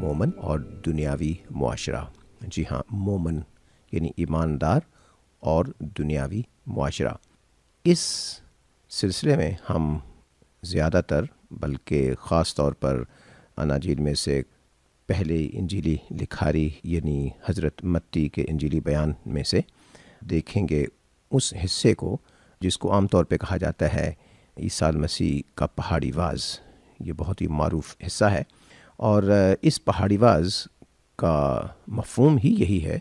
مومن اور دنیاوی معاشرہ۔ جی ہاں، مومن یعنی ایماندار اور دنیاوی معاشرہ۔ اس سلسلے میں ہم زیادہ تر بلکہ خاص طور پر اناجیل میں سے پہلے انجیلی لکھاری یعنی حضرت متی کے انجیلی بیان میں سے دیکھیں گے اس حصے کو جس کو عام طور پہ کہا جاتا ہے عیسیٰ مسیح کا پہاڑی واز۔ یہ بہت ہی معروف حصہ ہے اور اس پہاڑی واز کا مفہوم ہی یہی ہے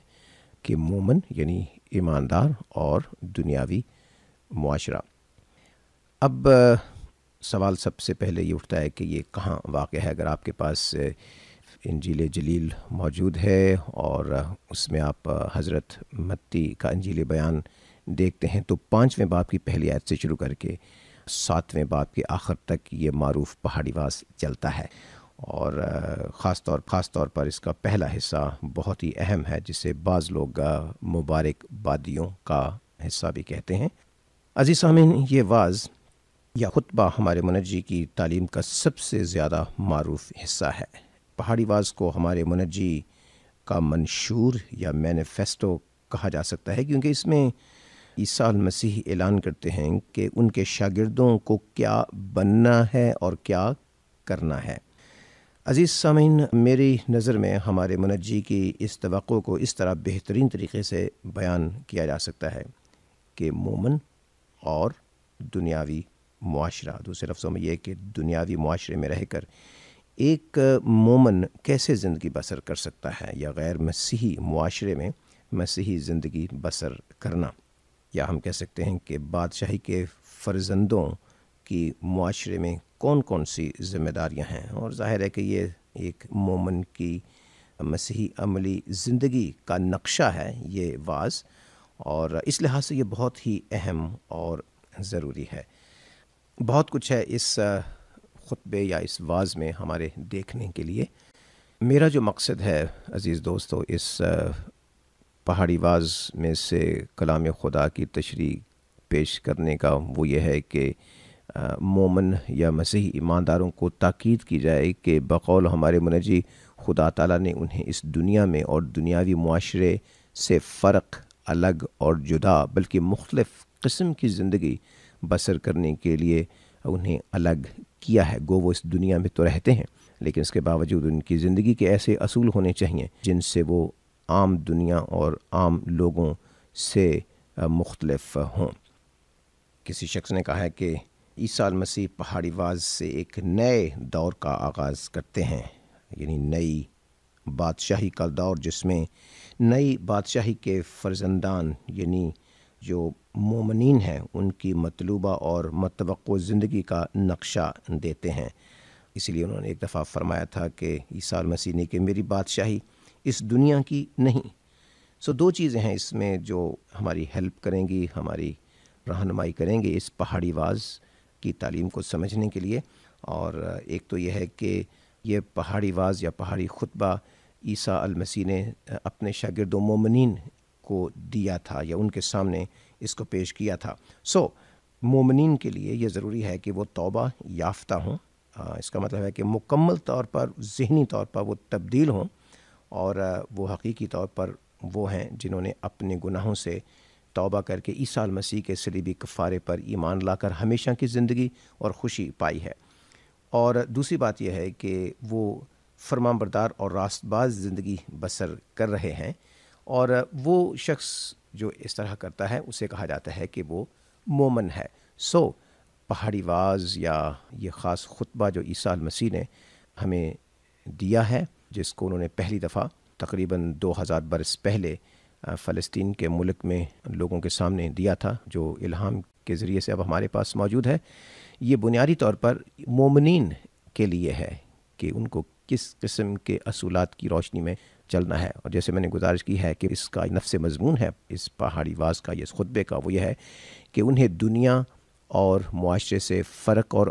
کہ مومن یعنی ایماندار اور دنیاوی معاشرہ۔ اب سوال سب سے پہلے یہ اٹھتا ہے کہ یہ کہاں واقع ہے۔ اگر آپ کے پاس انجیل جلیل موجود ہے اور اس میں آپ حضرت متی کا انجیل بیان دیکھتے ہیں تو 5ویں باب کی پہلی آیت سے شروع کر کے 7ویں باب کے آخر تک یہ معروف پہاڑی واز چلتا ہے، اور خاص طور پر اس کا پہلا حصہ بہت ہی اہم ہے جسے بعض لوگ مبارک بادیوں کا حصہ بھی کہتے ہیں۔ عزیز سامعین، یہ واز یا خطبہ ہمارے منجی کی تعلیم کا سب سے زیادہ معروف حصہ ہے۔ پہاڑی واز کو ہمارے منجی کا منشور یا مینیفیسٹو کہا جا سکتا ہے، کیونکہ اس میں عیسیٰ المسیح اعلان کرتے ہیں کہ ان کے شاگردوں کو کیا بننا ہے اور کیا کرنا ہے۔ عزیز سامعین، میری نظر میں ہمارے منجی کی اس توقع کو اس طرح بہترین طریقے سے بیان کیا جا سکتا ہے کہ مومن اور دنیاوی معاشرہ، دوسرے لفظوں میں یہ کہ دنیاوی معاشرے میں رہ کر ایک مومن کیسے زندگی بسر کر سکتا ہے، یا غیر مسیحی معاشرے میں مسیحی زندگی بسر کرنا، یا ہم کہہ سکتے ہیں کہ بادشاہی کے فرزندوں کی معاشرے میں کون کون سی ذمہ داریاں ہیں۔ اور ظاہر ہے کہ یہ ایک مومن کی مسیحی عملی زندگی کا نقشہ ہے یہ واز، اور اس لحاظ سے یہ بہت ہی اہم اور ضروری ہے۔ بہت کچھ ہے اس خطبے یا اس واز میں ہمارے دیکھنے کے لیے۔ میرا جو مقصد ہے عزیز دوستو اس پہاڑی واز میں سے کلام خدا کی تشریح پیش کرنے کا وہ یہ ہے کہ مومن یا مسیحی ایمانداروں کو تاکید کی جائے کہ بقول ہمارے منجی خدا تعالیٰ نے انہیں اس دنیا میں اور دنیاوی معاشرے سے فرق، الگ اور جدا بلکہ مختلف قسم کی زندگی بسر کرنے کے لیے انہیں الگ کیا ہے۔ گو وہ اس دنیا میں تو رہتے ہیں، لیکن اس کے باوجود ان کی زندگی کے ایسے اصول ہونے چاہیے جن سے وہ عام دنیا اور عام لوگوں سے مختلف ہوں۔ کسی شخص نے کہا ہے کہ عیسیٰ المسیح پہاڑی واز سے ایک نئے دور کا آغاز کرتے ہیں، یعنی نئی بادشاہی کا دور، جس میں نئی بادشاہی کے فرزندان یعنی جو مومنین ہیں ان کی مطلوبہ اور متوقع زندگی کا نقشہ دیتے ہیں۔ اسی لیے انہوں نے ایک دفعہ فرمایا تھا کہ عیسیٰ المسیح نے کہ میری بادشاہی اس دنیا کی نہیں۔ دو چیزیں ہیں اس میں جو ہماری ہیلپ کریں گی، ہماری رہنمائی کریں گے اس پہاڑی واز کی تعلیم کو سمجھنے کے لیے، اور ایک تو یہ ہے کہ یہ پہاڑی واز یا پہاڑی خطبہ عیسیٰ المسیح نے اپنے شاگردوں مومنین کو دیا تھا یا ان کے سامنے اس کو پیش کیا تھا۔ مومنین کے لیے یہ ضروری ہے کہ وہ توبہ یافتہ ہوں۔ اس کا مطلب ہے کہ مکمل طور پر ذہنی طور پر وہ تبدیل ہوں، اور وہ حقیقی طور پر وہ ہیں جنہوں نے اپنے گناہوں سے توبہ کر کے عیسیٰ المسیح کے صلیبی کفارے پر ایمان لا کر ہمیشہ کی زندگی اور خوشی پائی ہے۔ اور دوسری بات یہ ہے کہ وہ فرمان بردار اور راست باز زندگی بسر کر رہے ہیں، اور وہ شخص جو اس طرح کرتا ہے اسے کہا جاتا ہے کہ وہ مومن ہے۔ پہاڑی واز یا یہ خاص خطبہ جو عیسیٰ المسیح نے ہمیں دیا ہے، جس کو انہوں نے پہلی دفعہ تقریباً 2000 برس پہلے فلسطین کے ملک میں لوگوں کے سامنے دیا تھا، جو الہام کے ذریعے سے اب ہمارے پاس موجود ہے، یہ بنیادی طور پر مومنین کے لیے ہے کہ ان کو کس قسم کے اصولات کی روشنی میں چلنا ہے۔ اور جیسے میں نے گزارش کی ہے کہ اس کا نفس مضمون ہے اس پہاڑی واز کا، اس خطبے کا، وہ یہ ہے کہ انہیں دنیا اور معاشرے سے فرق اور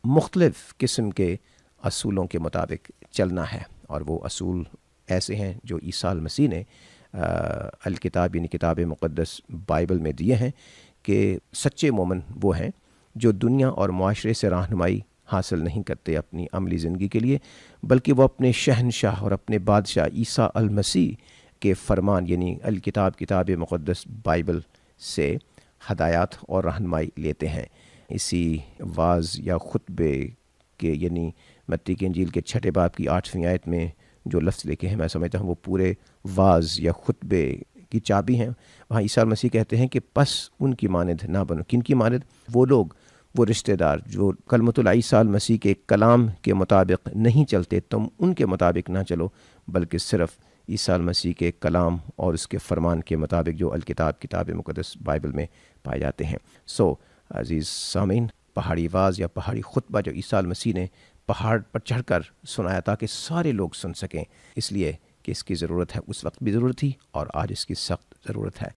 مختلف قسم کے اصولوں کے مطابق چلنا ہے، اور وہ اصول ایسے ہیں جو عیسیٰ المسیح نے الکتاب یعنی کتاب مقدس بائبل میں دیے ہیں کہ سچے مومن وہ ہیں جو دنیا اور معاشرے سے رہنمائی حاصل نہیں کرتے اپنی عملی زندگی کے لیے، بلکہ وہ اپنے شہنشاہ اور اپنے بادشاہ عیسیٰ المسیح کے فرمان یعنی الکتاب کتاب مقدس بائبل سے ہدایات اور رہنمائی لیتے ہیں۔ اسی واعظ یا خطبے کے یعنی متی کی انجیل کے 6 باب کی 8ویں آیت میں جو لفظ لکھے ہیں، میں سمجھتا ہوں وہ پورے واعظ یا خطبے کی چابی ہیں۔ وہاں عیسیٰ مسیح کہتے ہیں کہ پس ان کی مانند نہ بنو۔ کن کی مانند؟ وہ لوگ، وہ رشتہ دار جو کلمۃ عیسیٰ مسیح کے کلام کے مطابق نہیں چلتے، تم ان کے مطابق نہ چلو، بلکہ صرف عیسیٰ مسیح کے کلام اور اس کے فرمان کے مطابق جو الکتاب کتاب مقدس بائبل میں پائے جاتے ہیں۔ عزیز سامعین، پہاڑی واعظ یا پہاڑی خطبہ جو عیسیٰ مسیح نے پہاڑ پر چڑھ کر سنایا تاکہ سارے لوگ سن سکیں، اس لیے کہ اس کی ضرورت ہے، اس وقت بھی ضرورت تھی اور آج اس کی سخت ضرورت ہے۔